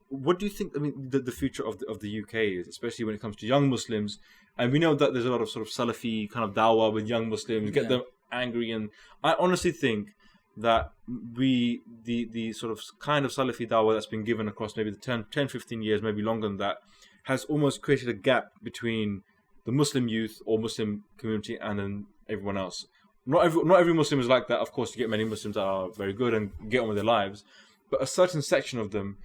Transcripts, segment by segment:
what do you think? I mean, the future of the UK is, especially when it comes to young Muslims, and we know that there's a lot of sort of Salafi kind of dawah with young Muslims, get them angry, and I honestly think that the sort of kind of Salafi dawah that's been given across maybe the 10, 15 years, maybe longer than that, has almost created a gap between the Muslim youth or Muslim community and then everyone else. Not every Muslim is like that. Of course, you get many Muslims that are very good and get on with their lives, but a certain section of them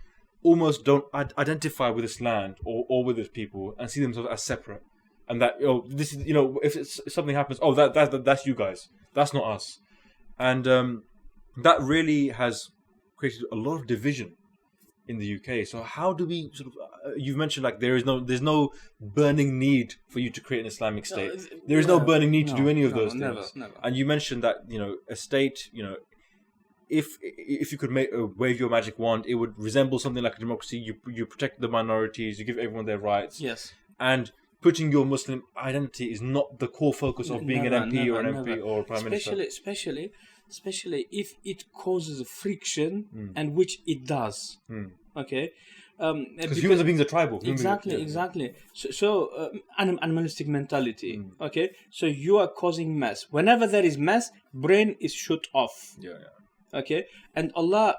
almost don't identify with this land or with its people and see themselves as separate. And that, this is, if something happens, that's you guys, that's not us. And that really has created a lot of division in the UK. So how do we sort of? You've mentioned like there's no burning need for you to create an Islamic state. There is no burning need to do any of those things. Never. And you mentioned that a state, if you could wave your magic wand, it would resemble something like a democracy. You protect the minorities, you give everyone their rights. Yes. And putting your Muslim identity is not the core focus of being an MP or an MP or a Prime Minister. Especially if it causes friction, and which it does. Okay. Because human beings are tribal. Exactly. So animalistic mentality. Okay. So you are causing mess. Whenever there is mess, brain is shut off. Yeah. Okay. And Allah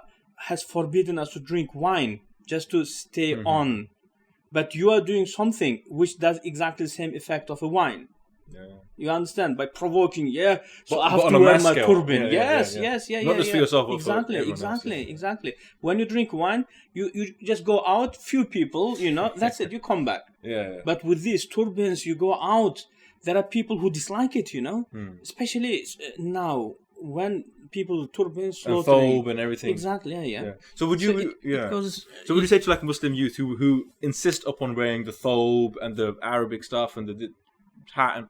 has forbidden us to drink wine just to stay on. But you are doing something which does exactly the same effect of a wine. Yeah. You understand? By provoking, so I have but to wear my scale. turban. Yes. Not just for yourself, but exactly, for everyone else. Exactly. When you drink wine, you just go out, few people, that's it, you come back. Yeah. But with these turbans, you go out, there are people who dislike it, Especially now, when people with turbans, and thobe and everything. Exactly, yeah. So would you, So would you say to like Muslim youth who insist upon wearing the thobe and the Arabic stuff and the hat, and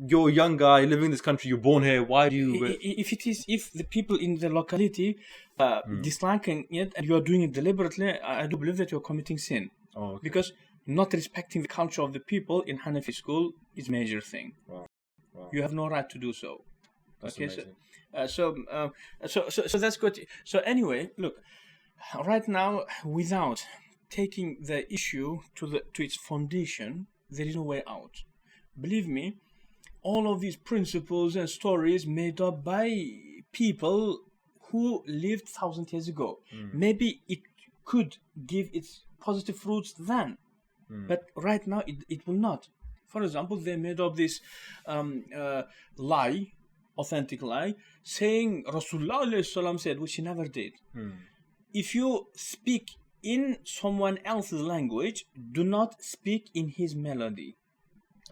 you're a young guy living in this country, you're born here, why do you... If the people in the locality disliking it and you are doing it deliberately, I do believe that you're committing sin. Oh, okay. Because not respecting the culture of the people in Hanafi school is a major thing. Wow. You have no right to do so. That's okay, amazing. So that's good. So anyway, look, right now, without taking the issue to its foundation, there is no way out. Believe me, all of these principles and stories made up by people who lived 1,000 years ago. Maybe it could give its positive fruits then, but right now it will not. For example, they made up this lie, authentic lie, saying Rasulullah said, which he never did. If you speak in someone else's language, do not speak in his melody.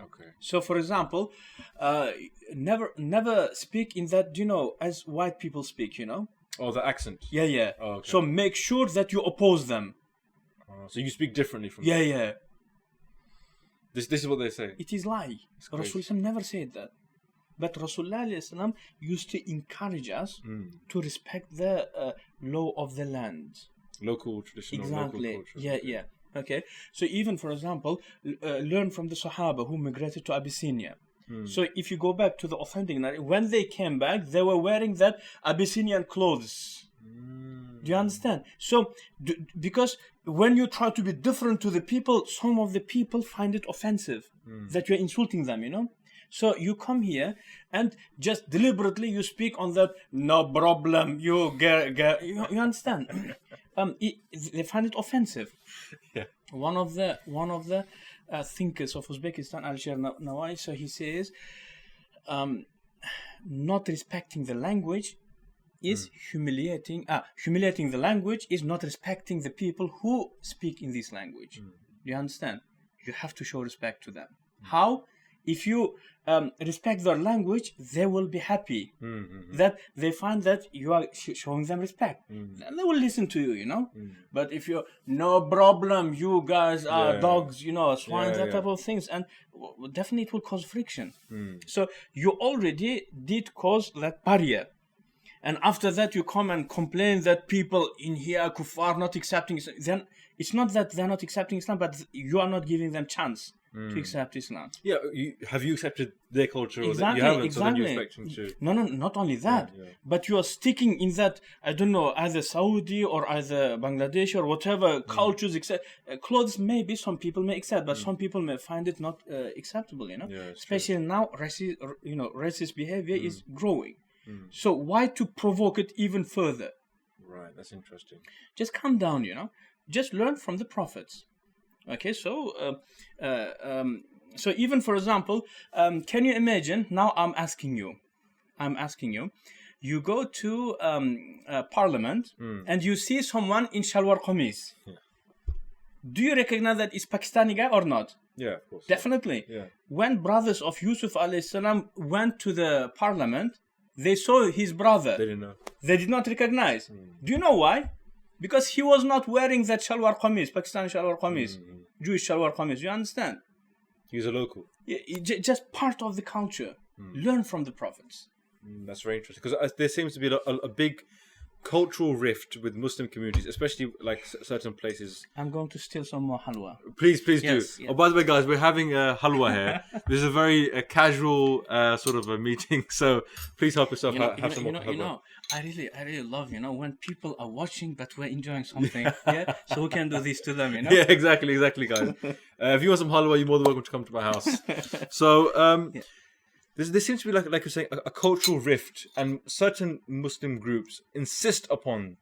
Okay. So, for example, never speak in that, as white people speak, Oh, the accent. Yeah. Oh, okay. So make sure that you oppose them. So you speak differently from them. them. Yeah. This is what they say. It is lie. Rasulullah never said that. But Rasulullah used to encourage us to respect the law of the land. Local tradition. Exactly. Local culture. Yeah. Okay. So even, for example, learn from the Sahaba who migrated to Abyssinia. So if you go back to the authentic narrative, when they came back, they were wearing that Abyssinian clothes. Do you understand? So, because when you try to be different to the people, some of the people find it offensive that you're insulting them, So you come here and just deliberately you speak on that, no problem, you understand? They find it offensive. Yeah. One of the thinkers of Uzbekistan, Alisher Nawai, so he says, not respecting the language is humiliating. Humiliating the language is not respecting the people who speak in this language. Do you understand? You have to show respect to them. How? If you respect their language, they will be happy that they find that you are showing them respect. Then they will listen to you, But if you're, no problem, you guys are dogs, swine, that type of things, and definitely it will cause friction. So you already did cause that barrier. And after that, you come and complain that people in here, kuffar, not accepting Islam. Then it's not that they're not accepting Islam, but you are not giving them chance. to accept Islam. Yeah, have you accepted their culture? Or Exactly, you haven't, exactly. so then you're expecting to... No, not only that, but you are sticking in that, I don't know, either Saudi or either Bangladesh or whatever cultures accept. Clothes, maybe some people may accept, but some people may find it not acceptable, you know. Yeah, especially now, racist behavior is growing. So why to provoke it even further? Right, that's interesting. Just calm down, you know. Just learn from the prophets. Okay, so so even for example, can you imagine? Now I'm asking you, you go to parliament and you see someone in shalwar qameez. Do you recognize that it's Pakistani guy or not? Yeah, of course. Definitely. Yeah. When brothers of Yusuf alayhi salam went to the parliament, they saw his brother. They didn't know. They did not recognize. Do you know why? Because he was not wearing that shalwar qameez, Pakistani shalwar qameez, Jewish shalwar qameez. You understand? He's a local. Yeah, just part of the culture. Learn from the prophets. That's very interesting, because there seems to be a big cultural rift with Muslim communities, especially like certain places. I'm going to steal some more halwa. Please Yes, do. yes. Oh, by the way, guys, we're having halwa here. This is a very casual sort of a meeting, so please help yourself have some more halwa. I really love, when people are watching but we're enjoying something. Yeah, so we can do this to them, Yeah, exactly, guys. If you want some halwa, you're more than welcome to come to my house. So, there seems to be, like you're saying, a cultural rift, and certain Muslim groups insist upon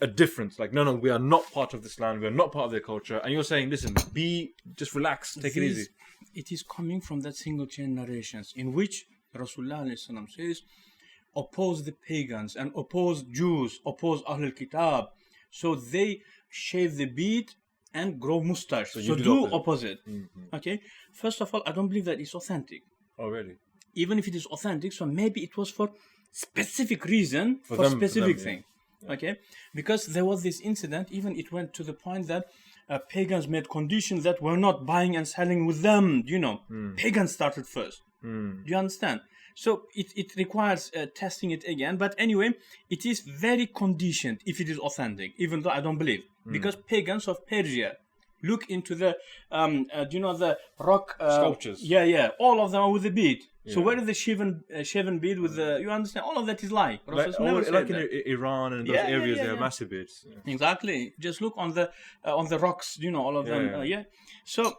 a difference. Like, no, we are not part of this land. We are not part of their culture. And you're saying, listen, just relax, take it easy. It is coming from that single chain narrations in which Rasulullah says, oppose the pagans and oppose Jews, oppose Ahlul Kitab. So they shave the beard and grow mustache. So do opposite. Okay? First of all, I don't believe that it's authentic. Oh, really? Even if it is authentic, so maybe it was for specific reason, for specific thing. Yeah. Okay? Because there was this incident, even it went to the point that pagans made conditions that were not buying and selling with them. Pagans started first. Do you understand? So it requires testing it again. But anyway, it is very conditioned if it is authentic, even though I don't believe. Because pagans of Persia, look into the, the rock... sculptures. Yeah. All of them are with the bead. Yeah. So where is the shaven bead with the... You understand? All of that is lie. Like in Iran and those areas, there are massive beads. Yeah. Exactly. Just look on the rocks, all of them. Yeah. So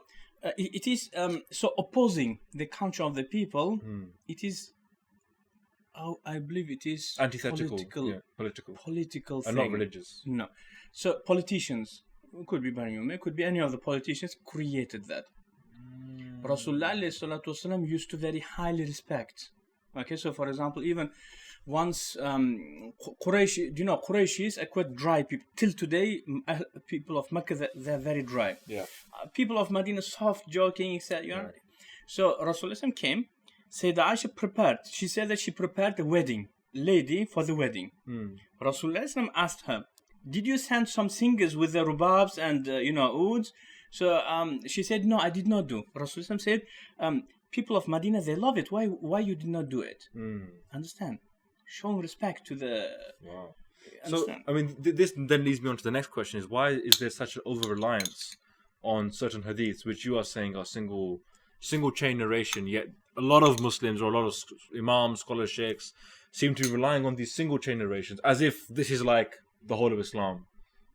it is... so opposing the culture of the people, it is... I believe it is... Antithetical. Political and thing. not religious. No. So politicians... could be Bani Umayyah, could be any of the politicians, created that. Rasulullah used to very highly respect. Okay, so for example, even once Qurayshis are quite dry people. Till today, people of Mecca, they're very dry. Yeah. People of Medina, soft, joking, etc. So Rasulullah came, Sayyidah Aisha prepared. She said that she prepared the wedding lady for the wedding. Rasulullah asked her, did you send some singers with the rubabs and ouds? So she said, no, I did not do. Rasulullah said, people of Medina, they love it. Why you did not do it? Understand? Showing respect to the... Wow. Understand? So, I mean, this then leads me on to the next question, is why is there such an over-reliance on certain hadiths, which you are saying are single chain narration, yet a lot of Muslims or a lot of imams, scholars, sheikhs seem to be relying on these single chain narrations as if this is like the whole of Islam.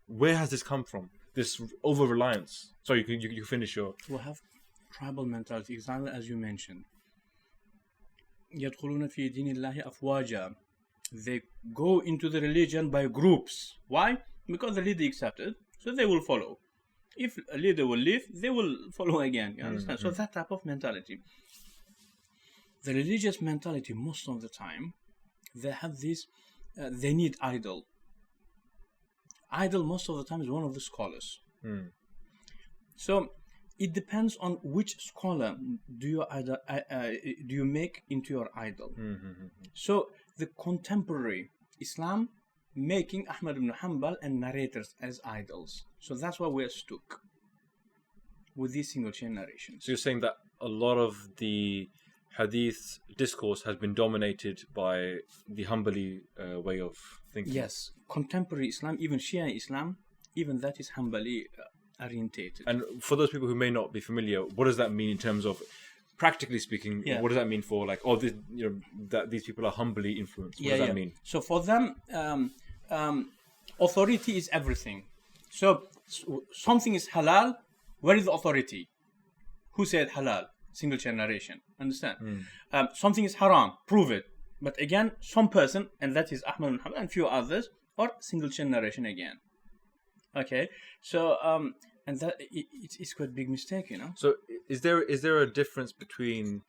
Where has this come from? This over-reliance. Sorry, you finish your... We have tribal mentality, exactly as you mentioned. يَدْخُلُونَ فِي دِينِ اللَّهِ أَفْوَاجًا. They go into the religion by groups. Why? Because the leader accepted, so they will follow. If a leader will leave, they will follow again. You understand? So that type of mentality. The religious mentality, most of the time, they have this, they need idol. Idol, most of the time, is one of the scholars. So it depends on which scholar do you make into your idol. So the contemporary Islam making Ahmad ibn Hanbal and narrators as idols. So that's why we're stuck with these single chain narrations. So you're saying that a lot of the hadith discourse has been dominated by the Hanbali way of thinking. Yes, contemporary Islam, even Shia Islam, even that is Hanbali orientated. And for those people who may not be familiar, what does that mean in terms of, practically speaking, what does that mean for like, this, that these people are humbly influenced? What does that mean? So for them, authority is everything. So something is halal. Where is the authority? Who said halal? Single chain narration. Understand? Something is haram. Prove it. But again, some person, and that is Ahmad bin Hanbal and few others, or single chain narration again. Okay. So and that it's quite a big mistake, So is there a difference between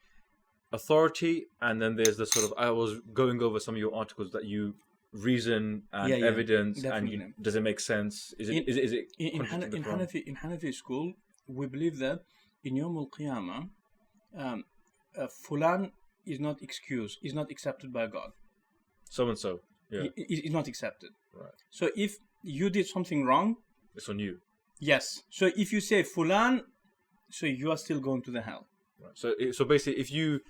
authority and then there's the sort of, I was going over some of your articles that you reason and evidence definitely. And does it make sense? Is it in Hanafi school we believe that in Yawm al-Qiyamah fulan is not excused, is not accepted by God. So and so, is not accepted. Right. So if you did something wrong, it's on you. Yes. So if you say fulan, so you are still going to the hell. Right. So basically, if you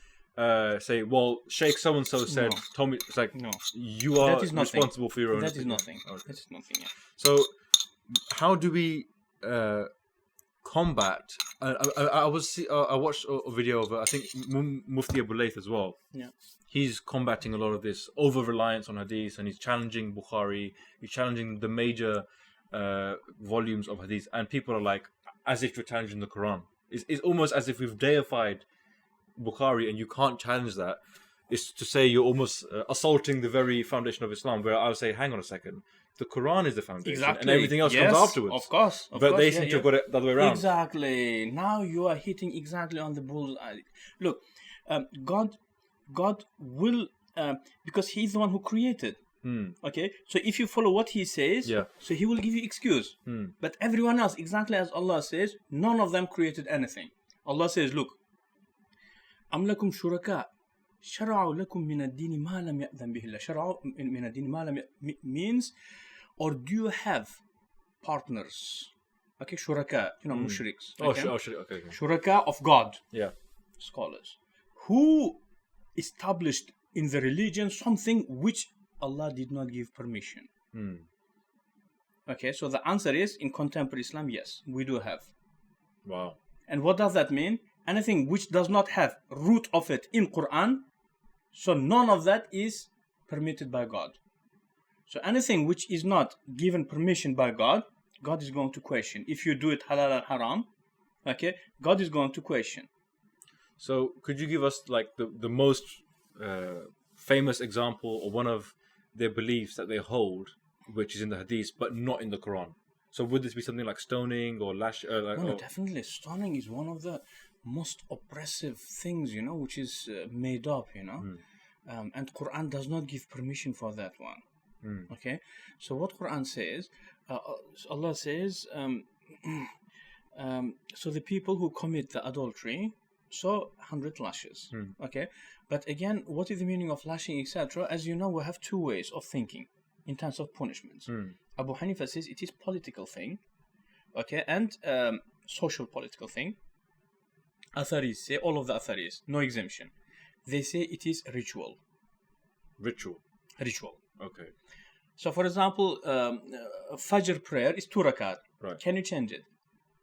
say, well, Sheikh so and so said, told me, it's like, no, you are responsible for your own. That is nothing. Okay. That is nothing. Yeah. So how do we combat? I watched a video of I think Mufti Abu Layth as well. Yeah. He's combating a lot of this over-reliance on hadith, and he's challenging Bukhari. He's challenging the major volumes of hadith, and people are like, as if you're challenging the Quran. It's almost as if we've deified Bukhari, and you can't challenge that. It's to say you're almost assaulting the very foundation of Islam, where I would say, hang on a second, the Quran is the foundation, and everything else comes afterwards. Of course. But they seem to have got it the other way around. Exactly. Now you are hitting exactly on the bullseye. Look, God will, because He's the one who created. Okay, so if you follow what He says, so He will give you excuse. But everyone else, exactly as Allah says, none of them created anything. Allah says, look, أَمْ لَكُمْ شُرَكَاء شَرَعُوا لَكُمْ مِنَ الدِّينِ مَا لَمْ يَأْذَنْ بِهِ اللَّهُ. شَرَعُوا مِنَ الدِّينِ مَا لَمْ means, or do you have partners? Okay, shuraka, mushriks. Okay? Okay. Shuraka of God. Yeah. Scholars. Who established in the religion something which Allah did not give permission. Okay, so the answer is, in contemporary Islam, yes, we do have. Wow. And what does that mean? Anything which does not have root of it in Quran, so none of that is permitted by God. So anything which is not given permission by God, God is going to question. If you do it halal or haram, okay, God is going to question. So could you give us like the most famous example or one of their beliefs that they hold, which is in the hadith, but not in the Quran? So would this be something like stoning or lash? No, definitely. Stoning is one of the most oppressive things, which is made up, and Quran does not give permission for that one. Okay, so what Quran says, Allah says, so the people who commit the adultery, so 100 lashes. Okay, but again, what is the meaning of lashing, etc.? As you know, we have two ways of thinking in terms of punishments. Abu Hanifa says it is political thing, okay, and social political thing. Atharis say, all of the Atharis, no exemption. They say it is ritual. Ritual. Okay. So, for example, Fajr prayer is 2 rakat. Right. Can you change it?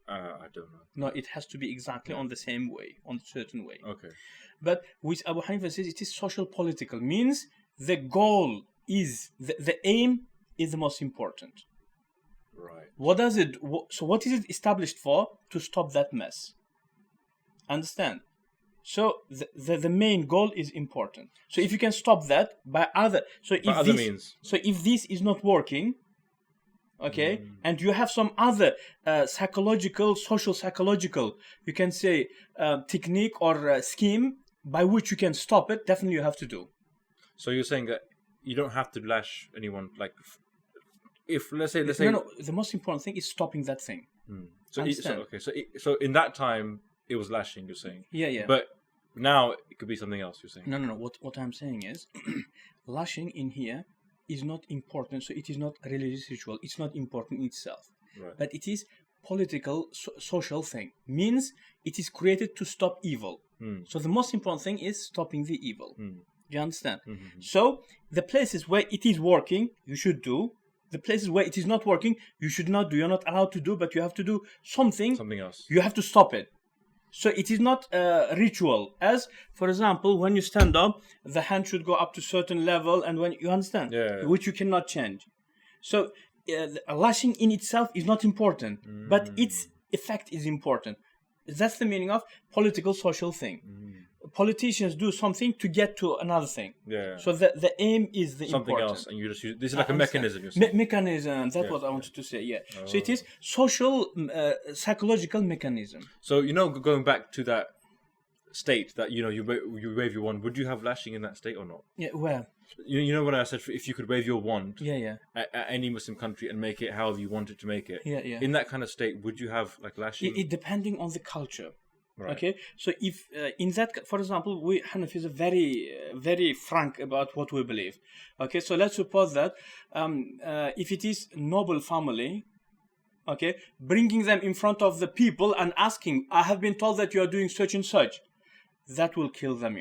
I don't know. No, it has to be exactly on the same way, on a certain way. Okay. But with Abu Hanifa says it is social political, means the goal is, the aim is the most important. Right. What does it, so what is it established for? To stop that mess. Understand? So the main goal is important. So if you can stop that by other, means. So if this is not working, okay, and you have some other social psychological, you can say technique or scheme by which you can stop it, definitely you have to do. So you're saying that you don't have to lash anyone, like if let's say no, the most important thing is stopping that thing. So in that time it was lashing, you're saying. Yeah. But now it could be something else, you're saying. No. What I'm saying is, lashing in here is not important. So it is not a religious ritual. It's not important in itself. Right. But it is political, social thing. Means it is created to stop evil. So the most important thing is stopping the evil. You understand? So the places where it is working, you should do. The places where it is not working, you should not do. You're not allowed to do, but you have to do something. Something else. You have to stop it. So it is not a ritual. As, for example, when you stand up, the hand should go up to certain level, and when you understand, which you cannot change. So lashing in itself is not important, but its effect is important. That's the meaning of political social thing. Politicians do something to get to another thing. So the aim is the something important. else, and you just use this is like a mechanism. Mechanism. That's what I wanted to say. Yeah. So it is social, psychological mechanism. So going back to that state that you wave your wand, would you have lashing in that state or not? Yeah. Well. You know when I said if you could wave your wand. Yeah. At any Muslim country and make it however you wanted to make it. Yeah. In that kind of state, would you have like lashing? It depending on the culture. Right. Okay, so if in that, for example, we Hanafis are very, very frank about what we believe. Okay, so let's suppose that if it is noble family, okay, bringing them in front of the people and asking, I have been told that you are doing such and such, that will kill them,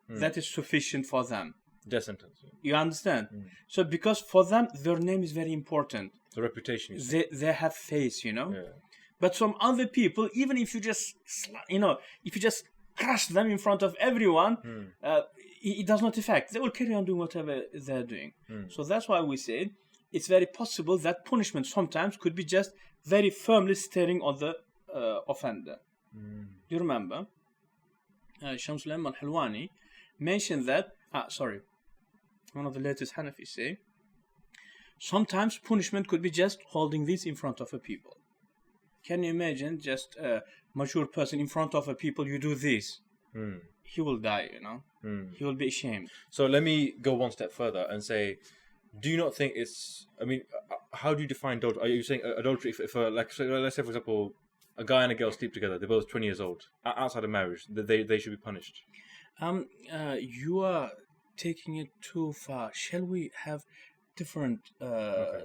That is sufficient for them. Death sentence. You understand? So because for them, their name is very important. The reputation. They have face, Yeah. But some other people, even if you just, if you just crush them in front of everyone, it does not affect. They will carry on doing whatever they're doing. So that's why we say it's very possible that punishment sometimes could be just very firmly staring on the offender. Do you remember? Shamsul al-Halwani mentioned that, one of the latest Hanafis say, sometimes punishment could be just holding this in front of a people. Can you imagine just a mature person in front of a people, you do this? He will die, He will be ashamed. So let me go one step further and say, do you not think it's, how do you define adultery? Are you saying adultery, if let's say, for example, a guy and a girl sleep together, they're both 20 years old, outside of marriage, they should be punished? You are taking it too far. Shall we have different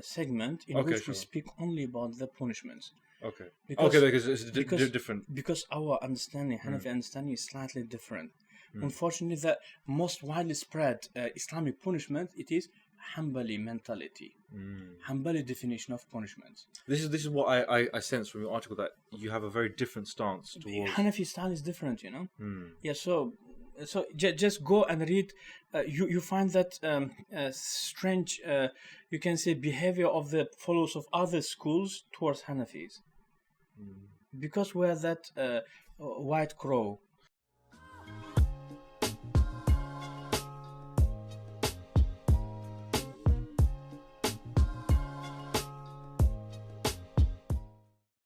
segment in which we speak only about the punishments? Okay. Because it's different. Because our understanding, Hanafi understanding, is slightly different. Unfortunately, the most widely spread Islamic punishment, it is Hanbali mentality, Hanbali definition of punishments. This is what I sense from your article, that you have a very different stance towards. Hanafi style is different, Yeah. So just go and read. You find that strange, you can say, behavior of the followers of other schools towards Hanafis. Because we're that white crow,